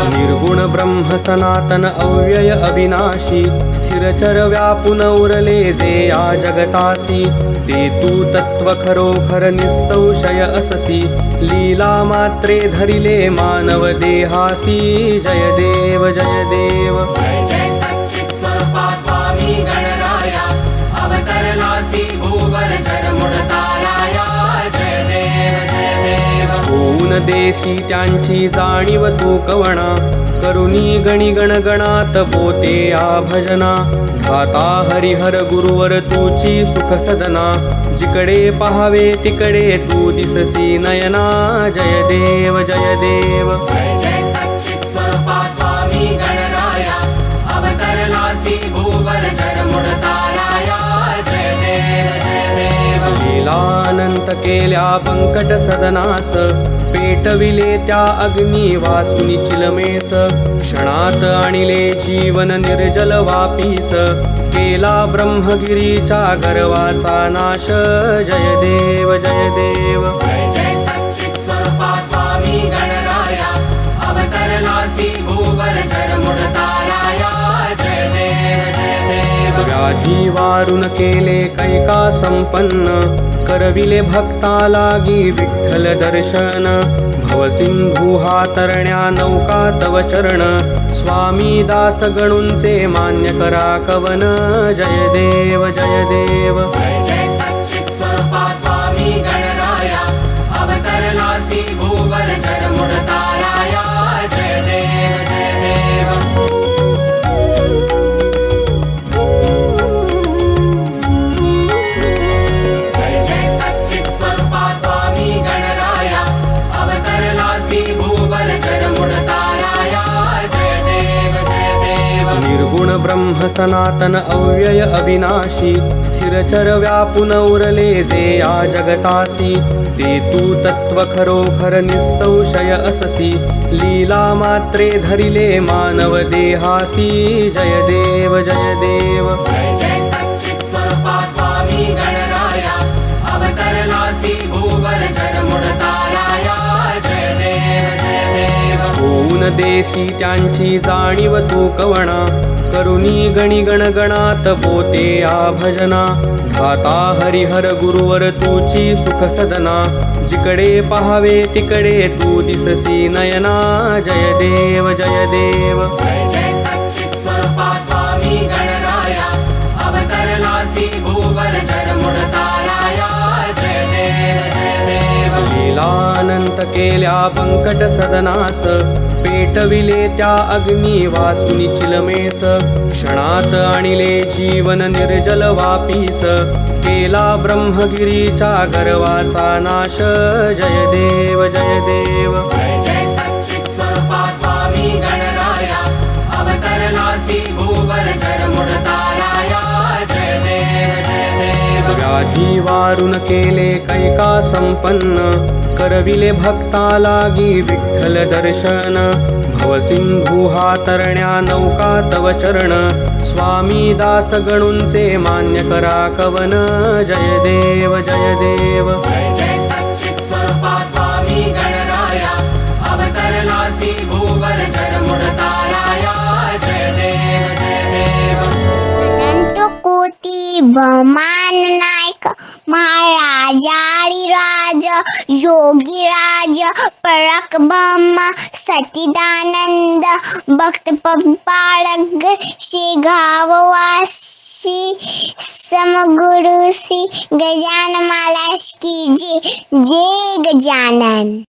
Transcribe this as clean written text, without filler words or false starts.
निर्गुण ब्रह्म सनातन अव्यय अविनाशी स्थिरचर व्यापुन उरले जे या जगतासी ते तू तत्व खरोखर निसंशय अससी लीला मात्रे धरिले मानव देहासी जय देव जय देव जय जय सच्चित स्वरूपा स्वामी गणराया अवतरलासी भूवर जडमुड ताराया जय देव जय देव होऊन देशी त्यांची जाणीव तू कवणा करुणी गणी गणगणात बोते या भजना धाता हरिहर गुरुवर तुची सुख सदना जिकडे पाहावे तिकडे तू दिससी नयना जय देव जय देव जय जय सच्चित स्वरूपा स्वामी गणराया अवतरलासी भूवर जडमुड ताराया जय देव जय देव लीलानंत केल्या पंकट सदनास पेटविले त्या अग्नी वाचुनी चिलमेस क्षणात आणिले जीवन निर्जल वापीस केला ब्रह्मगिरीच्या गर्वाचा नाश जय देव जय देव जय जय सच्चित स्वरूपा स्वामी गणराया अवतरलासी भूवर जडमुड ताराया जय देव जय देव व्याधी वारून केले कैका संपन्न करविले भक्ता लागी विठ्ठल दर्शन भवसिंधू हा तरण्या नौका तव चरण स्वामी दास गणुंचे मान्य करा कवन जय देव जय देव जय जय सच्चित स्वरूपा स्वामी गणराया अवतरलासी भूवर जडमुड ताराया जय देव जय देव जय जय सच्चित स्वरूपा स्वामी गणराया अवतरलासी भूवर जडमुड ताराया जय देव जय देव निर्गुण ब्रह्म सनातन अव्यय अविनाशी स्थिरचर व्यापुन उरले जे या जगतासी ते तू तत्व खरोखर निसंशय अससी लीला मात्रे धरिले मानव देहासी जय देव जय देव जय जय सच्चित स्वरूपा स्वामी गणराया अवतरलासी भूवर जडमुड ताराया जय देव जय देव होऊन देशी त्यांची जाणीव तू कवणा करुणी गणी गणगणात बोते या भजना धाता हरिहर गुरुवर तुची सुख सदना जिकडे पाहावे तिकडे तू दिससी नयना जय देव जय देव जय जय सच्चित स्वरूपा स्वामी गणराया अवतरलासी भूवर जडमुड ताराया जय देव जय देव लीलानंत केल्या पंकट सदनास पेटविले त्या अग्नी वाचुनी चिलमेस क्षणात आणिले जीवन निर्जल वापीस केला ब्रह्मगिरीच्या गर्वाचा नाश जय देव जय देव जय जय सच्चित स्वरूपा स्वामी गणराया अवतरलासी भूवर जडमुड ताराया जय देव जय देव व्याधी वारून केले कैका संपन्न करविले भक्ता लागी विठ्ठल दर्शन भवसिंधू हा तरण्या नौका तव चरण स्वामी दास गणुंचे मान्य करा कवन जय देव जय देव जय जय सच्चित स्वरूपा स्वामी गणराया अवतरलासी भूवर जडमुड ताराया जय देव जय देव अनंत कोटी ब्रह्मांड नायक महाराजाधिराज योगीराज परक ब्रह्म सच्चिदानंद भक्त पालक श्री गाववासी समगुरु श्री गजानन महाराज की जय जय गजानन।